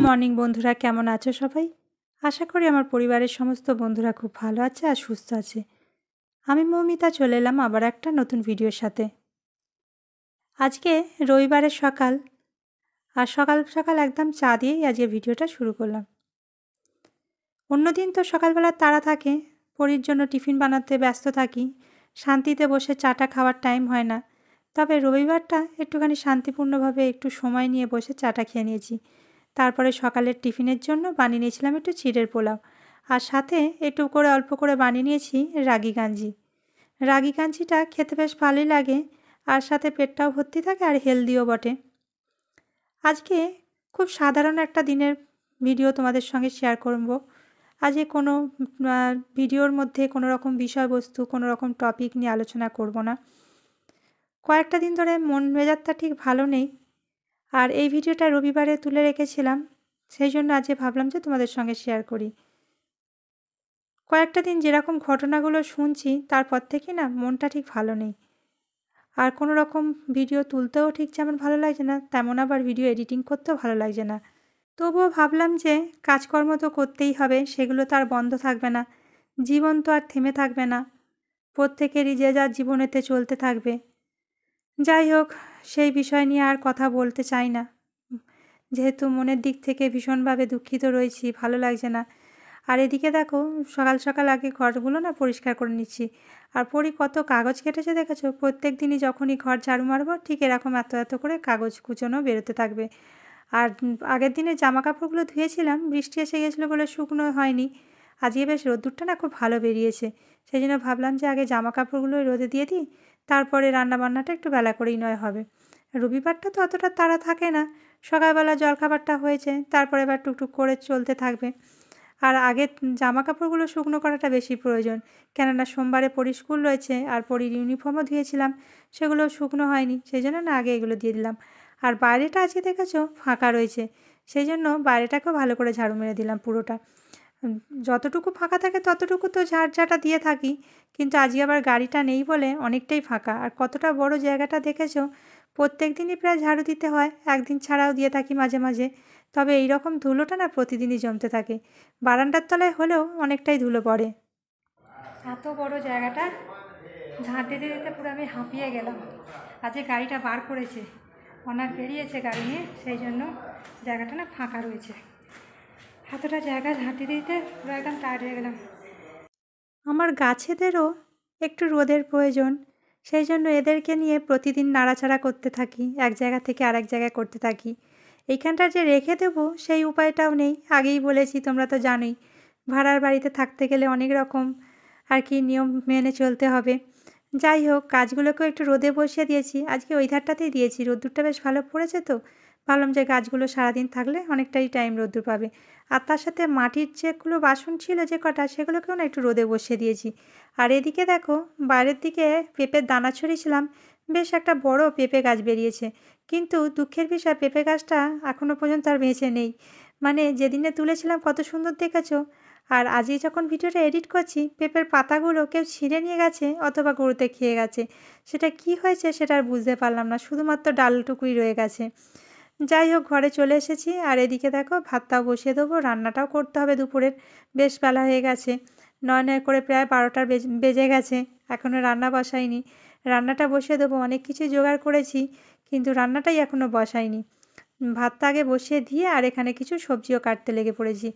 Morning বন্ধুরা, কেমন আছো সবাই? আশা করি আমার পরিবারের সমস্ত বন্ধুরা খুব ভালো আছে আর সুস্থ আছে। আমি মৌমিতা চলে এলাম আবার একটা নতুন ভিডিওর সাথে। আজকে রবিবারের সকাল, আর সকাল সকাল একদম চা দিয়েই আজকে ভিডিওটা শুরু করলাম। অন্যদিন তো সকালবেলা তাড়া থাকে, পরির জন্য টিফিন বানাতে ব্যস্ত থাকি, শান্তিতে বসে চাটা খাওয়ার টাইম হয় না। তবে রবিবারটা একটুখানি শান্তিপূর্ণভাবে একটু সময় নিয়ে বসে চাটা খেয়ে নিয়েছি। তারপরে সকালের টিফিনের জন্য বানিয়ে নিয়েছিলাম একটু চিড়ের পোলাও, আর সাথে একটু করে অল্প করে বানিয়ে নিয়েছি রাগি কাঞ্জি। রাগি কাঞ্জিটা খেতে বেশ ভালোই লাগে, আর সাথে পেটটাও ভর্তি থাকে আর হেলদিও বটে। আজকে খুব সাধারণ একটা দিনের ভিডিও তোমাদের সঙ্গে শেয়ার করব। আজকে কোনো ভিডিওর মধ্যে কোনো রকম বিষয়বস্তু, কোনো রকম টপিক নিয়ে আলোচনা করব না। কয়েকটা দিন ধরে মন মেজাজটা ঠিক ভালো নেই, আর এই ভিডিওটা রবিবারে তুলে রেখেছিলাম, সেই জন্য আজকে ভাবলাম যে তোমাদের সঙ্গে শেয়ার করি। কয়েকটা দিন যেরকম ঘটনাগুলো শুনছি তারপর থেকে না মনটা ঠিক ভালো নেই, আর কোনো রকম ভিডিও তুলতেও ঠিক যেমন ভালো লাগছে না, তেমন আবার ভিডিও এডিটিং করতেও ভালো লাগছে না। তবুও ভাবলাম যে কাজকর্ম তো করতেই হবে, সেগুলো তো আর বন্ধ থাকবে না, জীবন তো আর থেমে থাকবে না, প্রত্যেকেরই যে যার জীবনেতে চলতে থাকবে। যাই হোক, সেই বিষয় নিয়ে আর কথা বলতে চাই না, যেহেতু মনের দিক থেকে ভীষণভাবে দুঃখিত রয়েছি, ভালো লাগছে না। আর এদিকে দেখো, সকাল সকাল আগে ঘরগুলো না পরিষ্কার করে নিচ্ছি। আর পরি কত কাগজ কেটেছে দেখেছো? প্রত্যেক দিনই যখনই ঘর ঝাড়ু মারবো ঠিক এরকম এত এত করে কাগজ কুচোনো বেরোতে থাকবে। আর আগের দিনে জামা কাপড়গুলো ধুয়েছিলাম, বৃষ্টি এসে গেছিলো বলে শুকনো হয়নি। আজকে বেশ রোদ্দুরটা না খুব ভালো বেরিয়েছে, সেই জন্য ভাবলাম যে আগে জামা কাপড়গুলো রোদে দিয়ে দিই, তারপরে রান্নাবান্নাটা একটু বেলা করেই নয় হবে। রবিবারটা তো অতটা তাড়া থাকে না, সকালবেলা জলখাবারটা হয়েছে, তারপরে এবার টুকটুক করে চলতে থাকবে। আর আগে জামা কাপড়গুলো শুকনো করাটা বেশি প্রয়োজন, কেননা সোমবারে পরি স্কুল রয়েছে, আর পরির ইউনিফর্মও ধুয়েছিলাম, সেগুলো শুকনো হয়নি, সেই জন্য না আগে এগুলো দিয়ে দিলাম। আর বাইরেটা আজকে দেখেছো ফাঁকা রয়েছে, সেই জন্য বাইরেটাকেও ভালো করে ঝাড়ু মেরে দিলাম পুরোটা। যতটুকু ফাঁকা থাকে ততটুকু তো ঝাড়ঝাঁটা দিয়ে থাকি, কিন্তু আজকে আবার গাড়িটা নেই বলে অনেকটাই ফাঁকা। আর কতটা বড় জায়গাটা দেখেছো, প্রত্যেক দিনই প্রায় ঝাড়ু দিতে হয়, একদিন ছাড়াও দিয়ে থাকি মাঝে মাঝে। তবে এই রকম ধুলোটা না প্রতিদিনই জমতে থাকে, বারান্দার তলায় হলেও অনেকটাই ধুলো পড়ে। এত বড় জায়গাটা ঝাঁট দিতে দিতে পুরো আমি হাঁপিয়ে গেলাম। আজকে গাড়িটা বার করেছে, ওনার বেরিয়েছে গাড়ি নিয়ে, সেই জন্য জায়গাটা না ফাঁকা রয়েছে। এতটা জায়গা ঝাঁট দিতে দিতে পুরো একদম টায়ার্ড হয়ে গেলাম। আমার গাছেদেরও একটু রোদের প্রয়োজন, সেই জন্য এদেরকে নিয়ে প্রতিদিন নাড়াচাড়া করতে থাকি, এক জায়গা থেকে আরেক জায়গায় করতে থাকি। এইখানটা যে রেখে দেবো সেই উপায়টাও নেই, আগেই বলেছি, তোমরা তো জানোই ভাড়ার বাড়িতে থাকতে গেলে অনেক রকম আর কি নিয়ম মেনে চলতে হবে। যাই হোক, কাজগুলোকেও একটু রোদে বসিয়ে দিয়েছি, আজকে ওই ধারটাতেই দিয়েছি, রোদ্দুরটা বেশ ভালো পড়েছে তো ভাবলাম যে গাছগুলো সারাদিন থাকলে অনেকটাই টাইম রোদ্দুর পাবে। আর তার সাথে মাটির যেগুলো বাসন ছিল যে কটা, সেগুলোকেও না একটু রোদে বসিয়ে দিয়েছি। আর এদিকে দেখো, বাইরের দিকে পেঁপের দানা ছড়িয়েছিলাম, বেশ একটা বড় পেঁপে গাছ বেরিয়েছে, কিন্তু দুঃখের বিষয় পেঁপে গাছটা এখনও পর্যন্ত আর বেঁচে নেই। মানে যেদিনে তুলেছিলাম কত সুন্দর দেখেছো, আর আজই যখন ভিডিওটা এডিট করছি পেঁপের পাতাগুলো কেউ ছিঁড়ে নিয়ে গেছে অথবা গরুতে খেয়ে গেছে। সেটা কি হয়েছে সেটা আর বুঝতে পারলাম না, শুধুমাত্র ডালটুকুই রয়ে গেছে। যাই হোক, ঘরে চলে এসেছি, আর এদিকে দেখো ভাতটাও বসিয়ে দেবো, রান্নাটাও করতে হবে দুপুরের, বেশ বেলা হয়ে গেছে, নয় নয় করে প্রায় 12টা বেজে গেছে, এখনও রান্না বসাইনি। রান্নাটা বসিয়ে দেবো, অনেক কিছুই জোগাড় করেছি, কিন্তু রান্নাটাই এখনও বসাইনি। ভাতটা আগে বসিয়ে দিয়ে আর এখানে কিছু সবজিও কাটতে লেগে পড়েছি।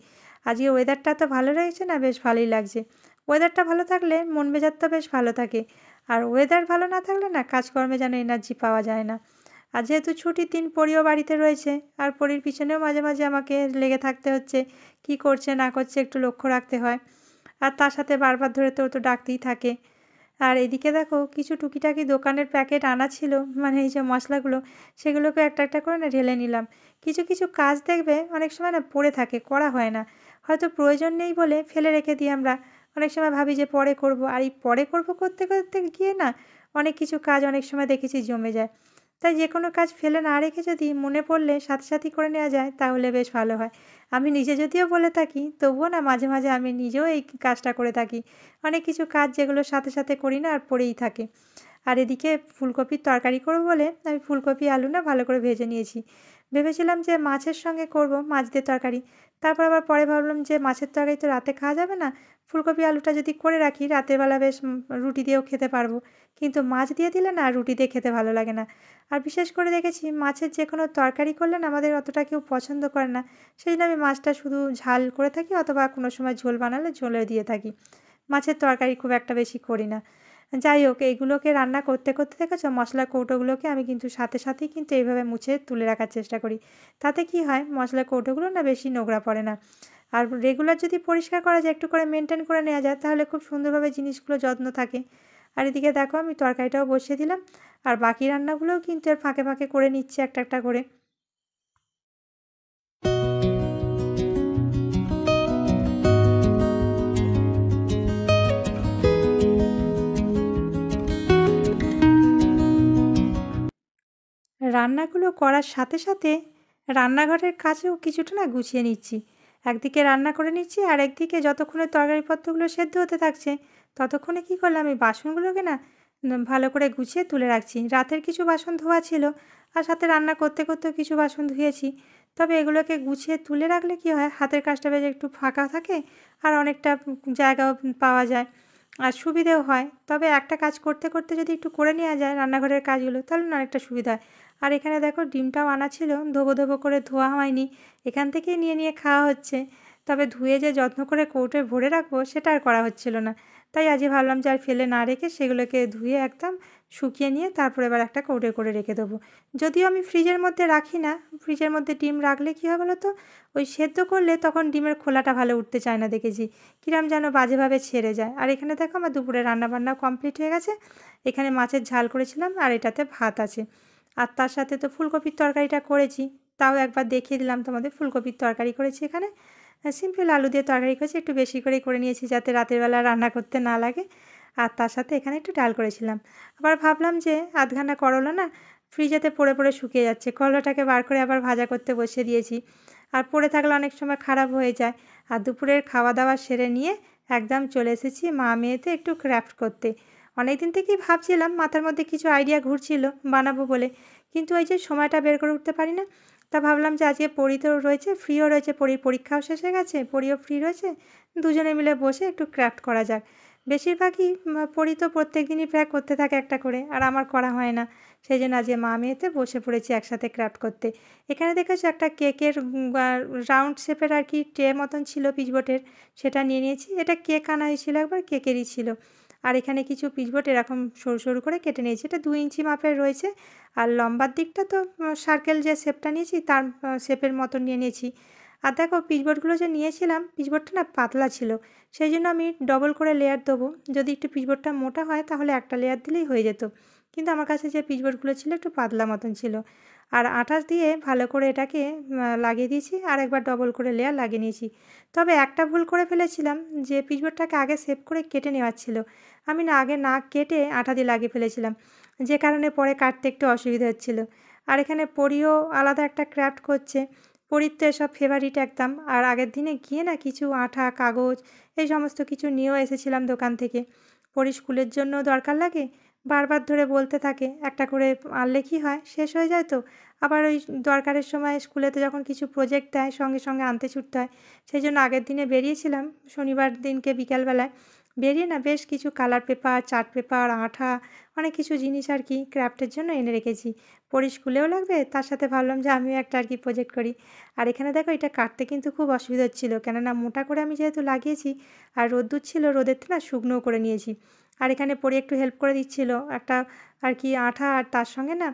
আজকে ওয়েদারটা তো ভালো রয়েছে না, বেশ ভালোই লাগছে। ওয়েদারটা ভালো থাকলে মন মেজাজটা বেশ ভালো থাকে, আর ওয়েদার ভালো না থাকলে না কাজকর্মে যেন এনার্জি পাওয়া যায় না। আর যেহেতু ছুটির দিন, পরিও বাড়িতে রয়েছে, আর পরির পিছনেও মাঝে মাঝে আমাকে লেগে থাকতে হচ্ছে, কি করছে না করছে একটু লক্ষ্য রাখতে হয়, আর তার সাথে বারবার ধরে তো ডাকতেই থাকে। আর এদিকে দেখো, কিছু টুকিটাকি দোকানের প্যাকেট আনা ছিল, মানে এই যে মশলাগুলো, সেগুলোকে একটা একটা করে না ঢেলে নিলাম। কিছু কিছু কাজ দেখবে অনেক সময় না পড়ে থাকে, করা হয় না, হয়তো প্রয়োজন নেই বলে ফেলে রেখে দিই আমরা। অনেক সময় ভাবি যে পরে করব, আর এই পরে করব করতে করতে গিয়ে না অনেক কিছু কাজ অনেক সময় দেখেছি জমে যায়। তাই যে কোনো কাজ ফেলে না রেখে যদি মনে পড়লে সাথে সাথেই করে নেওয়া যায় তাহলে বেশ ভালো হয়। আমি নিজে যদিও বলে থাকি, তবুও না মাঝে মাঝে আমি নিজেও এই কাজটা করে থাকি। অনেক কিছু কাজ যেগুলো সাথে সাথে করি না আর পড়েই থাকে। আর এদিকে ফুলকপির তরকারি করব বলে আমি ফুলকপি আলু না ভালো করে ভেজে নিয়েছি। ভেবেছিলাম যে মাছের সঙ্গে করব, মাছ দিয়ে তরকারি। তারপর আবার পরে ভাবলাম যে মাছের তরকারি তো রাতে খাওয়া যাবে না। ফুলকপি আলুটা যদি করে রাখি রাতের বেলা বেশ রুটি দিয়েও খেতে পারবো। কিন্তু মাছ দিয়ে দিলে না রুটি দিয়ে খেতে ভালো লাগে না। আর বিশেষ করে দেখেছি মাছের যেকোনো তরকারি করলে না আমাদের অতটা কেউ পছন্দ করে না। সেজন্য আমি মাছটা শুধু ঝাল করে থাকি অথবা কোনো সময় ঝোল বানালে ঝোলে দিয়ে থাকি। মাছের তরকারি খুব একটা বেশি করি না। যাই হোক, এইগুলোকে রান্না করতে, করতে দেখেছো মশলার কৌটোগুলোকে আমি কিন্তু সাথে, সাথেই কিন্তু এইভাবে মুছে তুলে রাখার চেষ্টা করি। তাতে কি হয় মশলার কৌটোগুলো না বেশি নোংরা পড়ে না। আর রেগুলার যদি পরিষ্কার করা যায়, একটু করে মেইনটেইন করে নেওয়া যায় তাহলে খুব সুন্দরভাবে জিনিসগুলো যত্ন থাকে। আর এদিকে দেখো আমি তরকারিটাও বসিয়ে দিলাম। আর বাকি রান্নাগুলোও কিন্তু এর ফাঁকে, ফাঁকে করে নিচ্ছি একটা, একটা করে। রান্নাগুলো করার সাথে, সাথে রান্নাঘরের কাজেও কিছুটা না গুছিয়ে নিচ্ছি। একদিকে রান্না করে নিচ্ছি আর একদিকে যতক্ষণে তরকারিপত্রগুলো সেদ্ধ হতে থাকছে, ততক্ষণে কী করলাম এই বাসনগুলোকে না ভালো করে গুছিয়ে তুলে রাখছি। রাতের কিছু বাসন ধোয়া ছিল আর সাথে রান্না করতে, করতেও কিছু বাসন ধুয়েছি। তবে এগুলোকে গুছিয়ে তুলে রাখলে কী হয় হাতের কাজটা বেশ একটু ফাঁকা থাকে আর অনেকটা জায়গাও পাওয়া যায় আর সুবিধেও হয়। তবে একটা কাজ করতে, করতে যদি একটু করে নেওয়া যায় রান্নাঘরের কাজগুলো তাহলে না অনেকটা সুবিধা হয়। আর এখানে দেখো ডিমটাও আনা ছিল, ধোবো, ধোবো করে ধোয়া হয়নি। এখান থেকেই নিয়ে, নিয়ে খাওয়া হচ্ছে। তবে ধুয়ে যে যত্ন করে কৌটোয় ভরে রাখবো সেটা আর করা হচ্ছিল না। তাই আজই ভাবলাম যে আর ফেলে না রেখে সেগুলোকে ধুয়ে একদম শুকিয়ে নিয়ে তারপর এবার একটা কৌটোয় করে রেখে দেবো। যদিও আমি ফ্রিজের মধ্যে রাখি না, ফ্রিজের মধ্যে ডিম রাখলে কী হয় বলো তো, ওই সেদ্ধ করলে তখন ডিমের খোলাটা ভালো উঠতে চায় না দেখেছি। কিরম যেন বাজেভাবে ছেড়ে যায়। আর এখানে দেখো আমার দুপুরে রান্নাবান্নাও কমপ্লিট হয়ে গেছে। এখানে মাছের ঝাল করেছিলাম আর এটাতে ভাত আছে। আর তার সাথে তো ফুলকপির তরকারিটা করেছি। তাও একবার দেখিয়ে দিলাম তোমাদের ফুলকপির তরকারি করেছি এখানে। সিম্পল আলু দিয়ে তরকারি করেছি, একটু বেশি করেই করে নিয়েছি যাতে রাতের বেলা রান্না করতে না লাগে। আর তার সাথে এখানে একটু ডাল করেছিলাম। আবার ভাবলাম যে আধখানা করলা না ফ্রিজেতে পড়ে, পড়ে শুকিয়ে যাচ্ছে। করলাটাকে বার করে আবার ভাজা করতে বসিয়ে দিয়েছি। আর পড়ে থাকলে অনেক সময় খারাপ হয়ে যায়। আর দুপুরের খাওয়া দাওয়া সেরে নিয়ে একদম চলে এসেছি মা মেয়েতে একটু ক্রাফট করতে। অনেক দিন থেকেই ভাবছিলাম, মাথার মধ্যে কিছু আইডিয়া ঘুরছিল বানাবো বলে, কিন্তু ওই যে সময়টা বের করে উঠতে পারি না। তা ভাবলাম যে আজকে পড়ি তো রয়েছে, ফ্রিও রয়েছে, পড়ির পরীক্ষাও শেষ হয়ে গেছে, পড়িও ফ্রি রয়েছে, দুজনে মিলে বসে একটু ক্রাফট করা যাক। বেশিরভাগই পড়ি তো প্রত্যেক দিনই প্রায় করতে থাকে একটা করে, আর আমার করা হয় না। সেই জন্য আজকে মা মেয়েতে বসে পড়েছি একসাথে ক্রাফট করতে। এখানে দেখেছো একটা কেকের রাউন্ড শেপের আর কি ট্রে মতন ছিল পিচবোর্ডের, সেটা নিয়ে নিয়েছি। এটা কেক আনা হয়েছিল একবার, কেকেরই ছিল। আর এখানে কিছু পিচবোর্ড এরকম সরু, সরু করে কেটে নিয়েছি। এটা 2 ইঞ্চি মাপের রয়েছে। আর লম্বার দিকটা তো সার্কেল যে শেপটা নিয়েছি তার শেপের মতন নিয়ে নিয়েছি। আর দেখো পিচবোর্ডগুলো যে নিয়েছিলাম, পিচবোর্ডটা না পাতলা ছিল। সেই জন্য আমি ডবল করে লেয়ার দেবো। যদি একটু পিচবোর্ডটা মোটা হয় তাহলে একটা লেয়ার দিলেই হয়ে যেত। কিন্তু আমার কাছে যে পিচবোর্ডগুলো ছিল একটু পাতলা মতন ছিল। আর আঁঠাস দিয়ে ভালো করে এটাকে লাগিয়ে দিয়েছি আর একবার ডবল করে লেয়ার লাগিয়ে নিয়েছি। তবে একটা ভুল করে ফেলেছিলাম, যে পিচবোর্ডটাকে আগে শেপ করে কেটে নেওয়ার ছিল। আমি না আগে না কেটে আঠা দিয়ে লাগিয়ে ফেলেছিলাম, যে কারণে পরে কাটতে একটু অসুবিধা হচ্ছিল। আর এখানে পরিও আলাদা একটা ক্রাফট করছে। পরীর তো এসব ফেভারিট একদম। আর আগের দিনে গিয়ে না কিছু আঠা, কাগজ এই সমস্ত কিছু নিয়েও এসেছিলাম দোকান থেকে। পরী স্কুলের জন্যও দরকার লাগে, বারবার ধরে বলতে থাকে একটা করে আনলে কী হয় শেষ হয়ে যায় তো। আবার ওই দরকারের সময় স্কুলেতে যখন কিছু প্রজেক্ট দেয় সঙ্গে, সঙ্গে আনতে ছুটতে হয়। সেই জন্য আগের দিনে বেরিয়েছিলাম শনিবার দিনকে বিকালবেলায়। বেরিয়ে না বেশ কিছু কালার পেপার, চার্ট পেপার, আঠা অনেক কিছু জিনিস আর কি ক্রাফটের জন্য এনে রেখেছি। পরী স্কুলেও লাগবে, তার সাথে ভাবলাম যে আমিও একটা আর কি প্রজেক্ট করি। আর এখানে দেখো এটা কাটতে কিন্তু খুব অসুবিধা হচ্ছিল, কেননা মোটা করে আমি যেহেতু লাগিয়েছি আর রোদ্দুর ছিল, রোদের না শুকনোও করে নিয়েছি। আর এখানে পরী একটু হেল্প করে দিচ্ছিল, একটা আর কি আঠা আর তার সঙ্গে না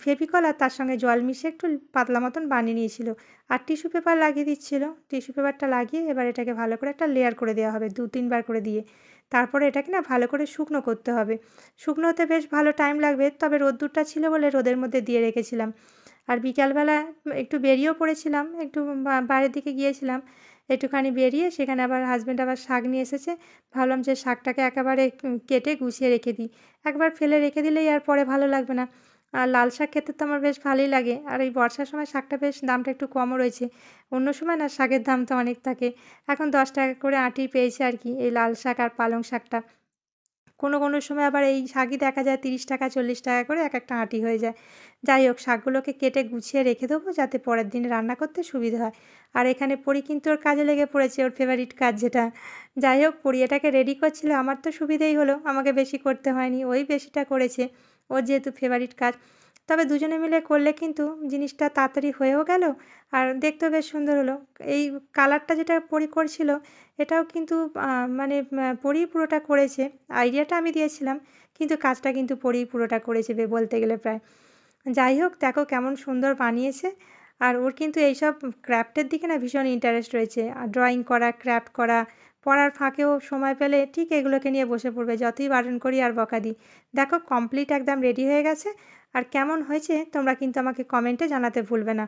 ফেভিকল আর তার সঙ্গে জল মিশিয়ে একটু পাতলা মতন বানিয়ে নিয়েছিল। আর টিস্যু পেপার লাগিয়ে দিচ্ছিল। টিস্যু পেপারটা লাগিয়ে এবার এটাকে ভালো করে একটা লেয়ার করে দেওয়া হবে 2-3 বার করে দিয়ে। তারপরে এটাকে না ভালো করে শুকনো করতে হবে। শুকনো হতে বেশ ভালো টাইম লাগবে, তবে রোদ্দুরটা ছিল বলে রোদের মধ্যে দিয়ে রেখেছিলাম। আর বিকালবেলা একটু বেরিয়েও পড়েছিলাম, একটু বাইরের দিকে গিয়েছিলাম। একটুখানি বেরিয়ে সেখানে আবার হাসব্যান্ড আবার শাক নিয়ে এসেছে। ভাবলাম যে শাকটাকে একেবারে কেটে গুছিয়ে রেখে দিই। একবার ফেলে রেখে দিলেই আর পরে ভালো লাগবে না। আর লাল শাক খেতে তো আমার বেশ ভালোই লাগে। আর এই বর্ষার সময় শাকটা বেশ দামটা একটু কমও রয়েছে। অন্য সময় না শাকের দাম তো অনেক থাকে। এখন 10 টাকা করে আঁটি পেয়েছে আর কি এই লাল শাক আর পালং শাকটা। কোনো সময় আবার এই শাকই দেখা যায় 30 টাকা 40 টাকা করে এক একটা আঁটি হয়ে যায়। যাই হোক, শাকগুলোকে কেটে গুছিয়ে রেখে দেবো যাতে পরের দিন রান্না করতে সুবিধা হয়। আর এখানে পরি কিন্তু ওর কাজে লেগে পড়েছে, ওর ফেভারিট কাজ যেটা। যাই হোক, পরি এটাকে রেডি করছিল, আমার তো সুবিধেই হলো, আমাকে বেশি করতে হয়নি, ওই বেশিটা করেছে, ওর যেহেতু ফেভারিট কাজ। তবে দুজনে মিলে করলে কিন্তু জিনিসটা তাড়াতাড়ি হয়েও গেল আর দেখতেও বেশ সুন্দর হলো। এই কালারটা যেটা পরি করছিল এটাও কিন্তু মানে পরিই পুরোটা করেছে। আইডিয়াটা আমি দিয়েছিলাম, কিন্তু কাজটা কিন্তু পরিই পুরোটা করেছে বলতে গেলে প্রায়। যাই হোক, দেখো কেমন সুন্দর বানিয়েছে। আর ওর কিন্তু এইসব ক্রাফটের দিকে না ভীষণ ইন্টারেস্ট রয়েছে। আর ড্রয়িং করা, ক্রাফট করা, পড়ার ফাঁকেও সময় পেলে ঠিক এগুলোকে নিয়ে বসে পড়বে, যতই বারণ করি আর বকা দিই। দেখো কমপ্লিট একদম রেডি হয়ে গেছে। আর কেমন হয়েছে তোমরা কিন্তু আমাকে কমেন্টে জানাতে ভুলবে না।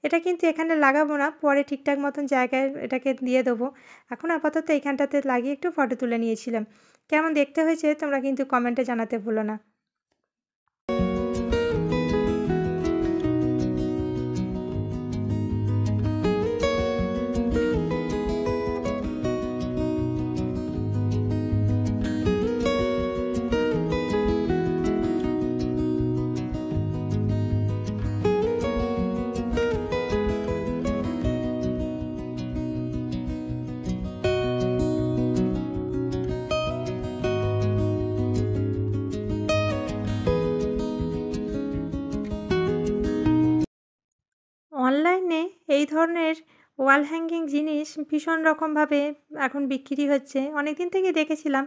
এটা কিন্তু এখানে লাগাবো না, পরে ঠিকঠাক মতন জায়গায় এটাকে দিয়ে দেবো। এখন আপাতত এইখানটাতে লাগিয়ে একটু ফটো তুলে নিয়েছিলাম। কেমন দেখতে হয়েছে তোমরা কিন্তু কমেন্টে জানাতে ভুলো না। অনলাইনে এই ধরনের ওয়াল হ্যাঙ্গিং জিনিস ভীষণ রকমভাবে এখন বিক্রি হচ্ছে, অনেক দিন থেকেই দেখেছিলাম।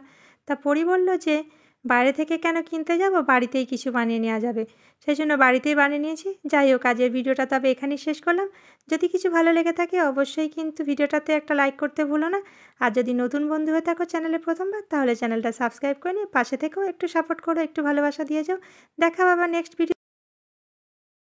তা পরি বলল যে বাইরে থেকে কেন কিনতে যাব, বাড়িতেই কিছু বানিয়ে নেওয়া যাবে। সেই জন্য বাড়িতেই বানিয়ে নিয়েছি। যাই হোক, আজকের ভিডিওটা তবে এখানেই শেষ করলাম। যদি কিছু ভালো লেগে থাকে অবশ্যই কিন্তু ভিডিওটাতে একটা লাইক করতে ভুলো না। আর যদি নতুন বন্ধু হয়ে থাকো চ্যানেলে প্রথমবার, তাহলে চ্যানেলটা সাবস্ক্রাইব করে নিয়ে পাশে থেকেও একটু সাপোর্ট করো, একটু ভালোবাসা দিয়ে যাও। দেখা হবে আবার নেক্সট ভিডিও।